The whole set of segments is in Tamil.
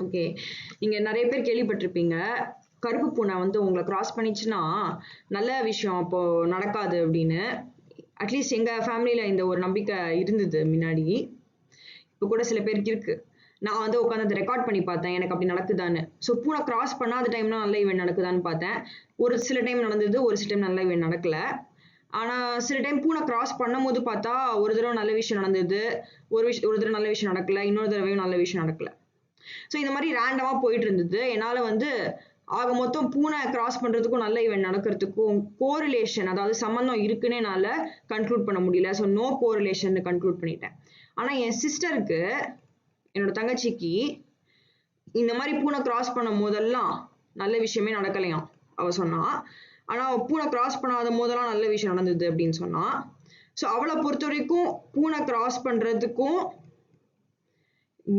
ஓகே, நீங்க நிறைய பேர் கேள்விப்பட்டிருப்பீங்க கருப்பு பூனை வந்து உங்களை கிராஸ் பண்ணிச்சுன்னா நல்ல விஷயம் அப்போ நடக்காது அப்படின்னு. அட்லீஸ்ட் எங்க ஃபேமிலியில இந்த ஒரு நம்பிக்கை இருந்தது முன்னாடி. இப்போ கூட சில பேருக்கு இருக்கு. நான் வந்து உட்காந்து அதை ரெக்கார்ட் பண்ணி பார்த்தேன் எனக்கு அப்படி நடக்குதான்னு. ஸோ பூனை கிராஸ் பண்ணாத டைம்ல நல்ல ஈவெண்ட் நடக்குதான்னு பார்த்தேன். ஒரு சில டைம் நடந்தது, ஒரு சில டைம் நல்ல ஈவெண்ட் நடக்கல. ஆனா சில டைம் பூனை கிராஸ் பண்ணும்போது பார்த்தா ஒரு தடவை நல்ல விஷயம் நடந்தது, ஒரு தடவை நல்ல விஷயம் நடக்கல, இன்னொரு தடவையும் நல்ல விஷயம் நடக்கல. ஸோ இந்த மாதிரி ரேண்டமா போயிட்டு இருந்தது. என்னால வந்து ஆக மொத்தம் பூனை கிராஸ் பண்றதுக்கும் நல்ல ஈவெண்ட் நடக்கிறதுக்கும் கோரிலேஷன், அதாவது சம்பந்தம் இருக்குன்னே என்னால கன்க்ளூட் பண்ண முடியல. ஸோ நோ கோரிலேஷன் கன்க்ளூட் பண்ணிட்டேன். ஆனா என் சிஸ்டருக்கு, என்னோட தங்கச்சிக்கு இந்த மாதிரி பூனை கிராஸ் பண்ணும் போதெல்லாம் நல்ல விஷயமே நடக்கலையாம் அவ சொன்னா. ஆனா அவ பூனை கிராஸ் பண்ணாத போதெல்லாம் நல்ல விஷயம் நடந்தது அப்படின்னு சொன்னா. ஸோ அவளை பொறுத்த வரைக்கும் பூனை கிராஸ் பண்றதுக்கும்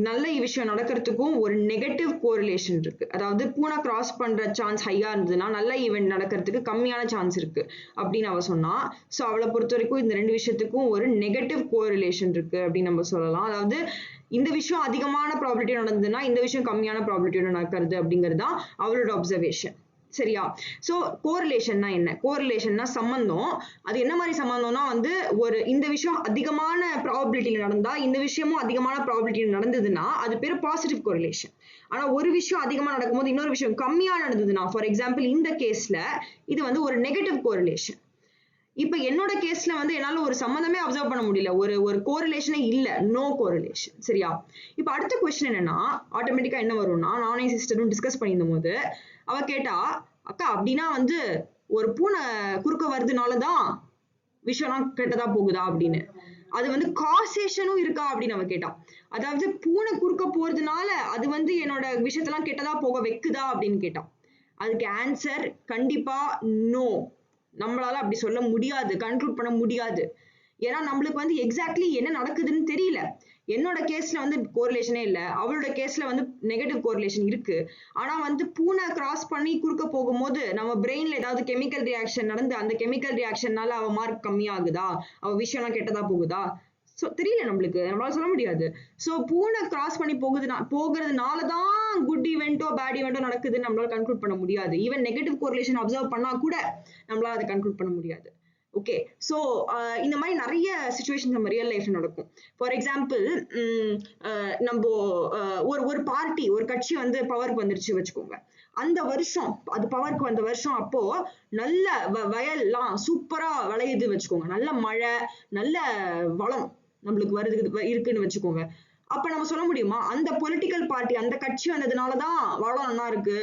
நல்ல விஷயம் நடக்கிறதுக்கும் ஒரு நெகட்டிவ் கோரிலேஷன் இருக்கு. அதாவது பூனை கிராஸ் பண்ற சான்ஸ் ஹையா இருந்ததுன்னா நல்ல ஈவெண்ட் நடக்கிறதுக்கு கம்மியான சான்ஸ் இருக்கு அப்படின்னு அவ சொன்னா. ஸோ அவளை பொறுத்த வரைக்கும் இந்த ரெண்டு விஷயத்துக்கும் ஒரு நெகட்டிவ் கோரிலேஷன் இருக்கு அப்படின்னு நம்ம சொல்லலாம். அதாவது இந்த விஷயம் அதிகமான ப்ராபபிலிட்டி நடந்ததுன்னா இந்த விஷயம் கம்மியான ப்ராபபிலிட்டியோட நடக்கிறது அப்படிங்கிறது தான் அவளோட அப்சர்வேஷன். சரியா? சோ கோரிலேஷன்னா என்ன? கோரிலேஷன்னா சம்பந்தம். அது என்ன மாதிரி சம்பந்தம்னா வந்து ஒரு இந்த விஷயம் அதிகமான ப்ராபபிலிட்டியில நடந்தா இந்த விஷயமும் அதிகமான ப்ராபபிலிட்டியில நடந்ததுன்னா அது பேரு பாசிட்டிவ் கோரிலேஷன். ஆனா ஒரு விஷயம் அதிகமா நடக்கும்போது இன்னொரு விஷயம் கம்மியா நடந்ததுன்னா, ஃபார் எக்ஸாம்பிள் இந்த கேஸ்ல இது வந்து ஒரு நெகட்டிவ் கோரிலேஷன். இப்ப என்னோட கேஸ்ல வந்து என்னால ஒரு சம்பந்தமே அப்சர்வ் பண்ண முடியல, ஒரு கோரிலேஷனே இல்ல, நோ கோரிலேஷன். சரியா? இப்ப அடுத்த கொஸ்டின் என்னன்னா, ஆட்டோமேட்டிக்கா என்ன வரும்னா, நானே சிஸ்டரும் டிஸ்கஸ் பண்ணியிருந்த போது அவ கேட்டா, அக்கா அப்படின்னா வந்து ஒரு பூனை குறுக்க வருதுனாலதான் விஷயம்லாம் கெட்டதா போகுதா அப்படின்னு. அது வந்து காசேஷனும் இருக்கா அப்படின்னு அவ கேட்டா. அதாவது பூனை குறுக்க போறதுனால அது வந்து என்னோட விஷயத்தெல்லாம் கெட்டதா போக வைக்குதா அப்படின்னு கேட்டா. அதுக்கு ஆன்சர் கண்டிப்பா நோ. நம்மளால அப்படி சொல்ல முடியாது, கன்க்ளூட் பண்ண முடியாது. ஏன்னா நம்மளுக்கு வந்து எக்ஸாக்ட்லி என்ன நடக்குதுன்னு தெரியல. என்னோட கேஸ்ல வந்து கோரிலேஷனே இல்ல, அவளோட கேஸ்ல வந்து நெகட்டிவ் கோரிலேஷன் இருக்கு. ஆனா வந்து பூனை கிராஸ் பண்ணி குறுக்க போகும்போது நம்ம பிரெயின்ல ஏதாவது கெமிக்கல் ரியாக்ஷன் நடந்து அந்த கெமிக்கல் ரியாக்ஷன்னால அவ மார்க் கம்மியாகுதா, அவ விஷயம்லாம் கெட்டதா போகுதா, சோ தெரியல, நம்மளால சொல்ல முடியாது. சோ பூனை கிராஸ் பண்ணி போகிறதுனாலதான் குட் ஈவென்ட்டோ பேட் ஈவென்ட்டோ நடக்குதுன்னு நம்மளால கன்க்ளூட் பண்ண முடியாது. ஈவன் நெகட்டிவ் கோரிலேஷன் அப்சர்வ் பண்ணா கூட நம்மளால அதை கன்க்ளூட் பண்ண முடியாது. ஓகே, ஸோ இந்த மாதிரி நிறைய சுச்சுவேஷன் நம்ம ரியல் லைஃப்ல நடக்கும். ஃபார் எக்ஸாம்பிள், நம்ம ஒரு பார்ட்டி, ஒரு கட்சி வந்து பவருக்கு வந்துருச்சு வச்சுக்கோங்க. அந்த வருஷம் அது பவருக்கு வந்த வருஷம் அப்போ நல்ல வயல்லாம் சூப்பரா விளையுது வச்சுக்கோங்க, நல்ல மழை, நல்ல வளம் நம்மளுக்கு இருக்குன்னு வச்சுக்கோங்க. அப்ப நம்ம சொல்ல முடியுமா அந்த பொலிட்டிக்கல் பார்ட்டி, அந்த கட்சி வந்ததுனாலதான் வளம் நல்லா இருக்கு,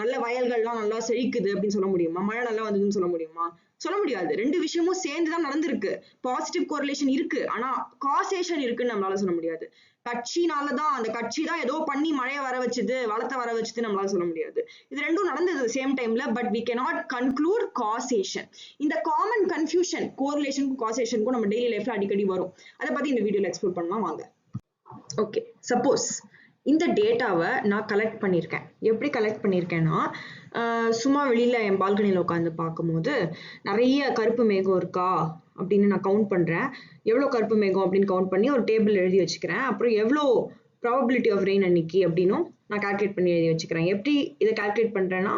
நல்ல வயல்கள்லாம் நல்லா செழிக்குது அப்படின்னு சொல்ல முடியுமா? மழை நல்லா வந்ததுன்னு சொல்ல முடியுமா? சொல்ல முடியாது. ரெண்டு விஷயமும் சேர்ந்துதான் நடந்திருக்கு. பாசிட்டிவ் கோரிலேஷன் இருக்கு, ஆனா காசேஷன் இருக்குன்னு நம்மளால சொல்ல முடியாது. கட்சினாலதான், அந்த கட்சி தான் ஏதோ பண்ணி மழையை வர வச்சுது, வளத்தை வர வச்சுது நம்மளால சொல்ல முடியாது. இது ரெண்டும் நடந்தது சேம் டைம்ல, but we cannot conclude causation. இந்த காமன் கன்ஃபியூஷன் கோரிலேஷனுக்கும் காசேஷனுக்கும் நம்ம டெய்லி லைஃப்ல அடிக்கடி வரும். அதை பத்தி இந்த வீடியோல எக்ஸ்ப்ளோர் பண்ணலாம் வாங்க. ஓகே, சப்போஸ் இந்த டேட்டாவை நான் கலெக்ட் பண்ணியிருக்கேன். எப்படி கலெக்ட் பண்ணியிருக்கேன்னா, சும்மா வெளியில என் பால்கனியில் உட்காந்து பார்க்கும்போது நிறைய கருப்பு மேகம் இருக்கா அப்படின்னு நான் கவுண்ட் பண்றேன். எவ்வளோ கருப்பு மேகம் அப்படின்னு கவுண்ட் பண்ணி ஒரு டேபிள் எழுதி வச்சுக்கிறேன். அப்புறம் எவ்வளோ ப்ராபபிலிட்டி ஆஃப் ரெயின் அன்னைக்கு அப்படின்னும் நான் கால்குலேட் பண்ணி எழுதி வச்சுக்கிறேன். எப்படி இதை கால்குலேட் பண்றேன்னா,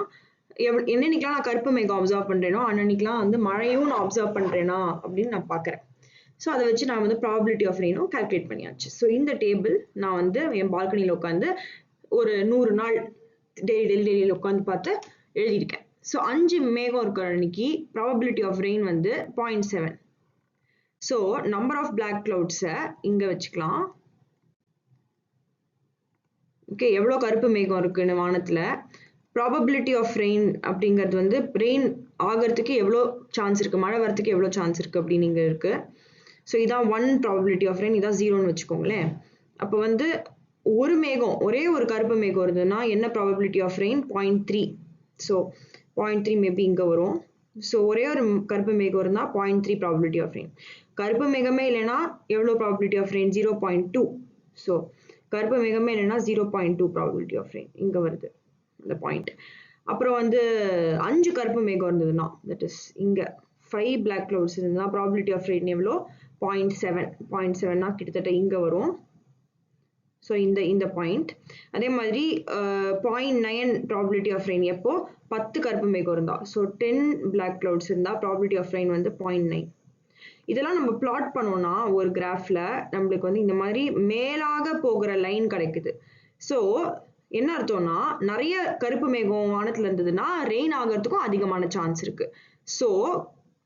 என்னன்னைக்கெல்லாம் நான் கருப்பு மேகம் அப்சர்வ் பண்றேனோ அன்னைக்கெல்லாம் வந்து மழையும் நான் அப்சர்வ் பண்றேனா அப்படின்னு நான் பார்க்குறேன். ஸோ அதை வச்சு நான் வந்து ப்ராபபிலிட்டி ஆஃப் ரெயினும் கால்குலேட் பண்ணியாச்சு. ஸோ இந்த டேபிள் நான் வந்து என் பால்கனியில் உட்காந்து ஒரு 100 நாள் டெய்லியில் உட்காந்து பார்த்து எழுதியிருக்கேன். ஸோ 5 மேகம் இருக்கிற அன்னைக்கு ப்ராபபிலிட்டி ஆஃப் ரெயின் வந்து 0.7. ஸோ நம்பர் ஆஃப் பிளாக் கிளவுட்ஸை இங்கே வச்சுக்கலாம். ஓகே, எவ்வளோ கருப்பு மேகம் இருக்குன்னு வானத்தில், ப்ராபபிலிட்டி ஆஃப் ரெயின் அப்படிங்கிறது வந்து ரெயின் ஆகிறதுக்கு எவ்வளோ சான்ஸ் இருக்கு, மழை வரதுக்கு எவ்வளோ சான்ஸ் இருக்கு அப்படின்னு இங்கே இருக்கு. ஸோ இதான் 1 ப்ராபபிலிட்டி ஆஃப் ரெயின், இதான் 0ன்னு வச்சுக்கோங்களேன். அப்போ வந்து ஒரு மேகம், ஒரே ஒரு கருப்பு மேகம் இருந்ததுன்னா என்ன probability of rain? 0.3. So 0.3 maybe இங்கே வரும். ஸோ ஒரே ஒரு கருப்பு மேகம் இருந்தால் 0.3 ப்ராபபிலிட்டி ஆஃப் ரெயின். கருப்பு மேகமே இல்லைன்னா எவ்வளோ ப்ராபபிலிட்டி ஆஃப் ரெயின்? 0.2. ஸோ கருப்பு மேகமே இல்லைன்னா 0.2 ப்ராபபிலிட்டி ஆஃப் ரெயின் இங்கே வருது இந்த பாயிண்ட். அப்புறம் வந்து 5 கருப்பு மேகம் இருந்ததுன்னா, தட் இஸ் இங்கே 5 பிளாக் கிளவுட்ஸ் இருந்தால் ப்ராபபிலிட்டி ஆஃப் ரெயின் எவ்வளோ? 0.7. 0.7னா கிட்டத்தட்ட இங்கே வரும். ஸோ இந்த பாயிண்ட். அதே மாதிரி 0.9 ப்ராபபிலிட்டி ஆஃப் ரெயின் எப்போ 10 கருப்பு மேகம் இருந்தா. ஸோ 10 பிளாக் கிளவுட்ஸ் இருந்தா ப்ராபபிலிட்டி ஆஃப் ரெயின் வந்து 0.9. இதெல்லாம் நம்ம பிளாட் பண்ணோம்னா ஒரு கிராஃப்ல நம்மளுக்கு வந்து இந்த மாதிரி மேலாக போகிற லைன் கிடைக்குது. ஸோ என்ன அர்த்தம்னா நிறைய கருப்பு மேகம் வானத்துல இருந்ததுன்னா ரெயின் ஆகிறதுக்கும் அதிகமான சான்ஸ் இருக்கு. ஸோ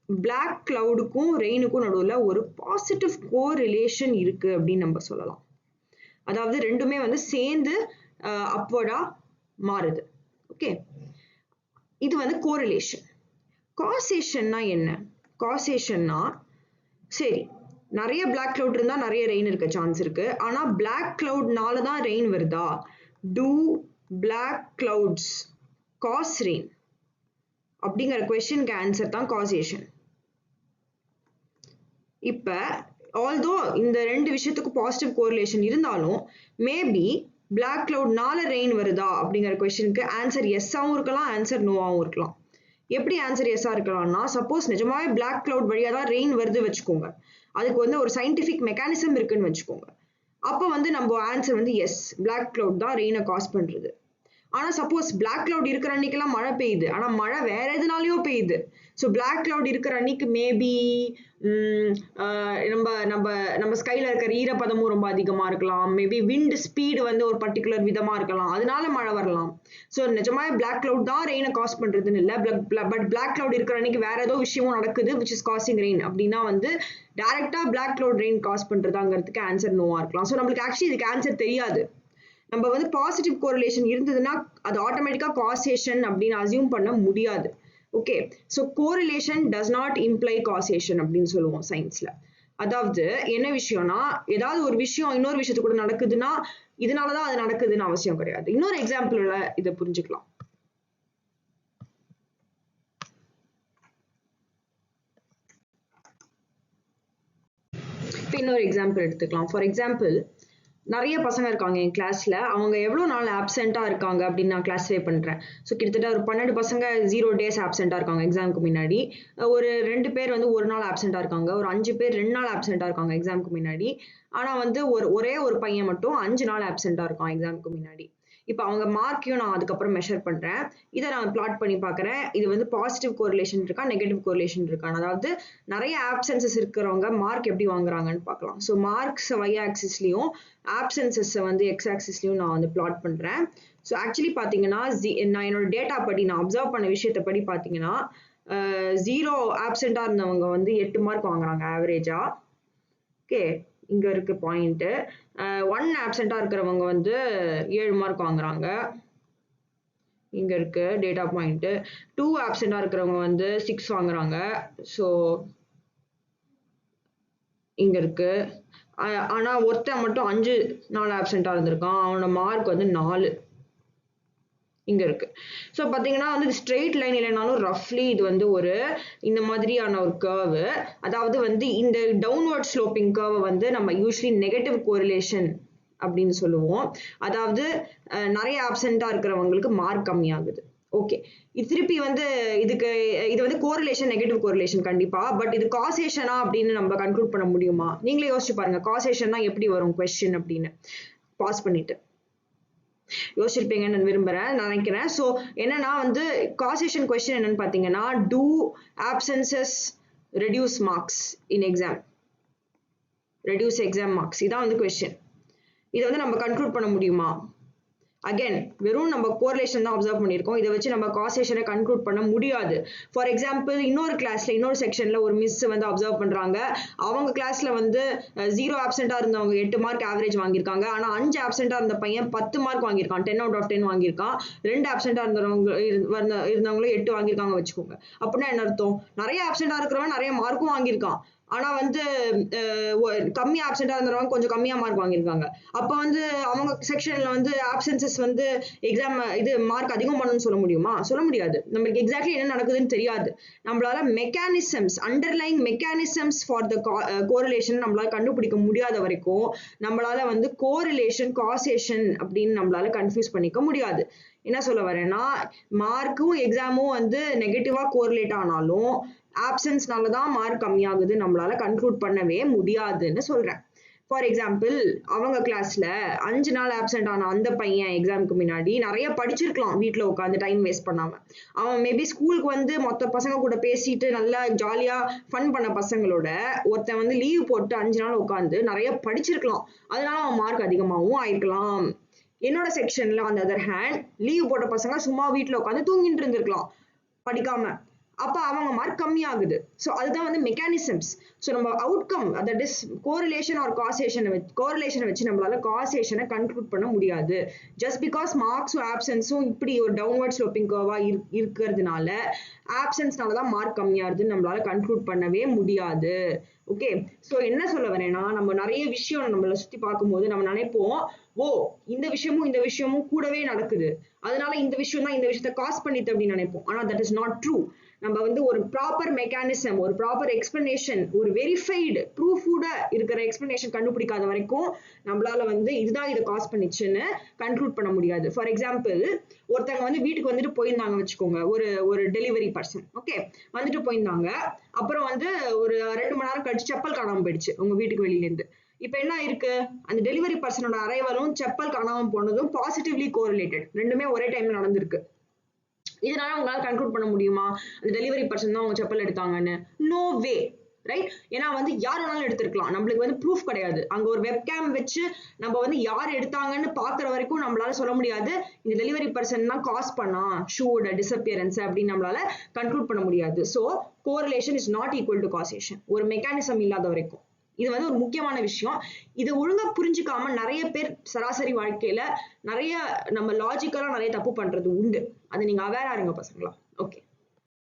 பிளாக் கிளவுடுக்கும் ரெயினுக்கும் நடுவில் ஒரு பாசிட்டிவ் கோரிலேஷன் இருக்கு அப்படின்னு நம்ம சொல்லலாம். அதாவது ரெண்டுமே வந்து சேர்ந்து அப்வர்டா மாறுது. ஓகே, இது வந்து கோரிலேஷன். காசேஷன்னா என்ன? காசேஷன்னா சரி நிறைய பிளாக் கிளவுட் இருந்தா நிறைய ரெயின் இருக்க சான்ஸ் இருக்கு. ஆனா பிளாக் கிளவுட்னால தான் ரெயின் வருதா? Do black clouds cause rain? அப்படிங்கிற கொஸ்டினுக்கு ஆன்சர் தான் காசேஷன். இப்ப ஆல்தோ இந்த ரெண்டு விஷயத்துக்கு பாசிட்டிவ் கோரிலேஷன் இருந்தாலும் மேபி பிளாக் கிளவுட்னால ரெயின் வருதா அப்படிங்கிற கொஸ்டினுக்கு ஆன்சர் எஸ்ஸாவும் இருக்கலாம், ஆன்சர் நோவாவும் இருக்கலாம். எப்படி ஆன்சர் எஸ்ஸா இருக்கலாம்னா, சப்போஸ் நிஜமாவே பிளாக் கிளவுட் வழியா தான் ரெயின் வருது வச்சுக்கோங்க, அதுக்கு வந்து ஒரு சயின்டிபிக் மெக்கானிசம் இருக்குன்னு வச்சுக்கோங்க. அப்போ வந்து நம்ம ஆன்சர் வந்து எஸ், பிளாக் கிளவுட் தான் ரெயினை காஸ் பண்றது. ஆனா சப்போஸ் பிளாக் கிளவுட் இருக்கிற அன்னைக்கெல்லாம் மழை பெய்யுது, ஆனா மழை வேற எதுனாலயோ பெய்யுது. ஸோ பிளாக் கிளவுட் இருக்கிற அன்னைக்கு மேபி நம்ம நம்ம நம்ம ஸ்கைல இருக்கிற ஈரப்பதமும் ரொம்ப அதிகமா இருக்கலாம். மேபி விண்ட் ஸ்பீடு வந்து ஒரு பர்டிகுலர் விதமா இருக்கலாம், அதனால மழை வரலாம். ஸோ நிஜமாவே பிளாக் கிளவுட் தான் ரெயினை காஸ் பண்றதுன்னு இல்லை. பட் பிளாக் கிளவுட் இருக்கிற அன்னைக்கு வேற ஏதோ விஷயமும் நடக்குது விச் இஸ் காசிங் ரெயின் அப்படின்னா வந்து டைரக்டா பிளாக் கிளவுட் ரெயின் காஸ் பண்றதாங்கிறதுக்கு ஆன்சர் நோவா இருக்கலாம். ஸோ நம்மளுக்கு ஆக்சுவலி இதுக்கு ஆன்சர் தெரியாது. நம்ம வந்து பாசிட்டிவ் கோரிலேஷன் இருந்ததுன்னா அது ஆட்டோமேட்டிக்கா காசேஷன் அப்படின்னு அசியூம் பண்ண முடியாது. Okay, so correlation does not imply causation அப்படின்னு சொல்லுவோம் சயின்ஸ்ல. அதாவது என்ன விஷயம்னா, ஏதாவது ஒரு விஷயம் இன்னொரு விஷயத்து கூட நடக்குதுன்னா இதனாலதான் அது நடக்குதுன்னு அவசியம் கிடையாது. இன்னொரு எக்ஸாம்பிள்ல இதை புரிஞ்சுக்கலாம். இப்போ இன்னொரு எக்ஸாம்பிள் எடுத்துக்கலாம். ஃபார் எக்ஸாம்பிள், நிறைய பசங்க இருக்காங்க என் கிளாஸ்ல, அவங்க எவ்வளவு நாள் ஆப்சென்ட்டா இருக்காங்க அப்படின்னு நான் கிளாஸிஃபை பண்றேன். ஸோ கிட்டத்தட்ட ஒரு 12 பசங்க 0 days ஆப்சென்ட்டா இருக்காங்க எக்ஸாமுக்கு முன்னாடி. ஒரு 2 பேர் வந்து ஒரு நாள் ஆப்சென்ட்டா இருக்காங்க. ஒரு 5 பேர் 2 நாள் ஆப்சென்ட்டா இருக்காங்க எக்ஸாமுக்கு முன்னாடி. ஆனா வந்து ஒரே ஒரு பையன் மட்டும் 5 நாள் ஆப்சென்ட்டா இருக்கான் எக்ஸாமுக்கு முன்னாடி. இப்போ அவங்க மார்க்கையும் நான் அதுக்கப்புறம் மெஷர் பண்றேன். இதை நான் பிளாட் பண்ணி பார்க்கறேன். இது வந்து பாசிட்டிவ் கோரிலேஷன் இருக்கா, நெகட்டிவ் கோரிலேஷன் இருக்கா, அதாவது நிறைய ஆப்சென்சஸ் இருக்கிறவங்க மார்க் எப்படி வாங்குறாங்கன்னு பார்க்கலாம். ஸோ மார்க்ஸ் y ஆக்சிஸ்லயும் ஆப்சென்சஸ் வந்து எக்ஸ் ஆக்சிஸ்லயும் நான் வந்து பிளாட் பண்றேன். ஸோ ஆக்சுவலி பாத்தீங்கன்னா நான் என்னோட டேட்டா படி நான் அப்சர்வ் பண்ண விஷயத்தை படி பாத்தீங்கன்னா 0 ஆப்சென்டா இருந்தவங்க வந்து 8 மார்க் வாங்குறாங்க ஆவரேஜா. ஓகே, இங்க இருக்கு பாயிண்ட். 1 ஆப்சென்டா இருக்கிறவங்க வந்து 7 மார்க் வாங்குறாங்க. இங்க இருக்கு டேட்டா பாயிண்ட். 2 ஆப்சென்டா இருக்கிறவங்க வந்து 6 வாங்குறாங்க. ஸோ இங்க இருக்கு. ஆனா ஒருத்தன் மட்டும் 5 நாள் ஆப்சென்டா இருந்திருக்கான், அவனோட மார்க் வந்து 4 இங்க இருக்கு. ஸோ பாத்தீங்கன்னா வந்து ஸ்ட்ரெயிட் லைன் இல்லைனாலும் ரஃப்லி இது வந்து ஒரு இந்த மாதிரியான ஒரு கர்வு. அதாவது வந்து இந்த டவுன்வர்ட் ஸ்லோப்பிங் கர்வை வந்து நம்ம யூஸ்வலி நெகட்டிவ் கோரிலேஷன் அப்படின்னு சொல்லுவோம். அதாவது நிறைய ஆப்சென்டா இருக்கிறவங்களுக்கு மார்க் கம்மியாகுது. ஓகே, திருப்பி வந்து இது வந்து கோரிலேஷன், நெகட்டிவ் கோரிலேஷன் கண்டிப்பா. பட் இது காசேஷனா அப்படின்னு நம்ம கன்க்ளூட் பண்ண முடியுமா? நீங்களே யோசிச்சு பாருங்க, காசேஷன்னா எப்படி வரும் கொஸ்டின் அப்படின்னு. பாஸ் பண்ணிட்டு யோசிச்சிருப்பீங்கன்னு நான் விரும்புறேன், நினைக்கிறேன். ஸோ என்னன்னா வந்து காசேஷன் கொஸ்டின் என்னன்னு பாத்தீங்கன்னா, do absences reduce marks in exam, reduce exam marks, இதான் வந்து கொஸ்டின். இதை வந்து நம்ம கன்க்ளூட் பண்ண முடியுமா? அகைன் வெறும் நம்ம கோரிலேஷன் தான் அப்சர்வ் பண்ணியிருக்கோம், இதை வச்சு நம்ம காசேஷனை கன்க்ளூட் பண்ண முடியாது. ஃபார் எக்ஸாம்பிள், இன்னொரு கிளாஸ்ல இன்னொரு செக்ஷன்ல ஒரு மிஸ் வந்து அப்சர்வ் பண்றாங்க, அவங்க கிளாஸ்ல வந்து 0 ஆப்சென்டா இருந்தவங்க 8 மார்க் ஆவரேஜ் வாங்கியிருக்காங்க. ஆனா 5 ஆப்சென்டா இருந்த பையன் 10 மார்க் வாங்கியிருக்கான், 10 out of 10 வாங்கியிருக்கான். 2 ஆப்சென்டா இருந்தவங்களும் 8 வாங்கியிருக்காங்க வச்சுக்கோங்க. அப்படின்னா என்ன அர்த்தம்? நிறைய ஆப்சென்டா இருக்கிறவன் நிறைய மார்க்கும் வாங்கியிருக்கான், ஆனா வந்து கம்மி ஆப்சென்டா இருந்தவங்க கொஞ்சம் கம்மியா மார்க் வாங்கியிருக்காங்க. அப்ப வந்து அவங்க செக்ஷன்ல வந்து ஆப்சென்சஸ் வந்து எக்ஸாம் இது மார்க் அதிகம் பண்ணணும்னு சொல்ல முடியுமா? சொல்ல முடியாது. நம்மளுக்கு எக்ஸாக்ட்லி என்ன நடக்குதுன்னு தெரியாது. நம்மளால mechanisms, underlying mechanisms for the correlation நம்மளால கண்டுபிடிக்க முடியாத வரைக்கும் நம்மளால வந்து கோரிலேஷன், காசேஷன் அப்படின்னு நம்மளால கன்ஃபியூஸ் பண்ணிக்க முடியாது. என்ன சொல்ல வரேன்னா, மார்க்கும் எக்ஸாமும் வந்து நெகட்டிவா கோரிலேட் ஆனாலும் ஆப்சன்ஸ்னால தான் மார்க் கம்மியாகுது நம்மளால கன்க்ளூட் பண்ணவே முடியாதுன்னு சொல்றேன். ஃபார் எக்ஸாம்பிள் அவங்க கிளாஸ்ல 5 நாள் ஆப்சென்ட் ஆன அந்த பையன் எக்ஸாமுக்கு முன்னாடி நிறைய படிச்சிருக்கலாம் வீட்டுல உட்காந்து டைம் வேஸ்ட் பண்ணாம. அவன் மேபி ஸ்கூலுக்கு வந்து மொத்த பசங்க கூட பேசிட்டு நல்லா ஜாலியா ஃபன் பண்ண பசங்களோட ஒருத்தன் வந்து லீவ் போட்டு 5 நாள் உட்காந்து நிறைய படிச்சிருக்கலாம். அதனால அவன் மார்க் அதிகமாகவும் ஆயிருக்கலாம். என்னோட செக்ஷன்ல அந்த அதர் ஹேண்ட் லீவ் போட்ட பசங்க சும்மா வீட்டுல உட்காந்து தூங்கிட்டு இருந்திருக்கலாம் படிக்காம. அப்ப அவங்க மார்க் கம்மியாகுது. ஸோ அதுதான் வந்து மெக்கானிசம்ஸ். ஸோ நம்ம outcome that is correlation or கோரிலேஷனை வச்சு நம்மளால காசேஷனை கன்க்ளூட் பண்ண முடியாது. ஜஸ்ட் பிகாஸ் மார்க்ஸும் ஆப்சன்ஸும் இப்படி ஒரு டவுன்வர்ட் ஸ்லோப்பிங் கர்வா இருக்கிறதுனால ஆப்சன்ஸ்னாலதான் மார்க் கம்மியாகுதுன்னு நம்மளால கன்க்ளூட் பண்ணவே முடியாது. ஓகே, ஸோ என்ன சொல்ல வரேன்னா, நம்ம நிறைய விஷயம் நம்மள சுத்தி பார்க்கும்போது நம்ம நினைப்போம், ஓ இந்த விஷயமும் கூடவே நடக்குது, அதனால இந்த விஷயம் தான் இந்த விஷயத்த காஸ் பண்ணிட்டு அப்படின்னு நினைப்போம். ஆனா தட் இஸ் நாட் ட்ரூ. நம்ம வந்து ஒரு ப்ராப்பர் மெக்கானிசம், ஒரு ப்ராப்பர் எக்ஸ்பிளனேஷன், ஒரு வெரிஃபைடு ப்ரூஃபோட இருக்கிற எக்ஸ்பிளனேஷன் கண்டுபிடிக்காத வரைக்கும் நம்மளால வந்து இதுதான் இதை காஸ் பண்ணிச்சுன்னு கன்க்ளூட் பண்ண முடியாது. ஃபார் எக்ஸாம்பிள், ஒருத்தவங்க வந்து வீட்டுக்கு வந்துட்டு போயிருந்தாங்க வச்சுக்கோங்க, ஒரு டெலிவரி பர்சன். ஓகே, வந்துட்டு போயிருந்தாங்க. அப்புறம் வந்து ஒரு 2 மணி நேரம் கழிச்சு செப்பல் காணாம போயிடுச்சு உங்க வீட்டுக்கு வெளியில இருந்து. இப்ப என்ன இருக்கு, அந்த டெலிவரி பர்சனோட அரைவலும் செப்பல் காணாம போனதும் பாசிட்டிவ்லி கோரிலேட்டட், ரெண்டுமே ஒரே டைம்ல நடந்திருக்கு. இதனால உங்களால கன்க்ளூட் பண்ண முடியுமா அந்த டெலிவரி பர்சன் தான் உங்க செப்பல் எடுத்தாங்கன்னு? No way, right? ஏன்னா வந்து யார் வேணாலும் எடுத்திருக்கலாம், நம்மளுக்கு வந்து ப்ரூஃப் கிடையாது. அங்க ஒரு வெப்கேம் வச்சு நம்ம வந்து யார் எடுத்தாங்கன்னு பாக்குற வரைக்கும் நம்மளால சொல்ல முடியாது இந்த டெலிவரி பர்சன் தான் காஸ் பண்ணா ஷூவோட டிசப்பியரன்ஸ் அப்படின்னு நம்மளால கன்க்ளூட் பண்ண முடியாது. So correlation is not equal to causation, ஒரு மெக்கானிசம் இல்லாத வரைக்கும். இது வந்து ஒரு முக்கியமான விஷயம். இதை ஒழுங்கா புரிஞ்சுக்காம நிறைய பேர் சராசரி வாழ்க்கையில நிறைய நம்ம லாஜிக்கலா நிறைய தப்பு பண்றது உண்டு. அது நீங்க அவேரா இருங்க பசங்களா. ஓகே.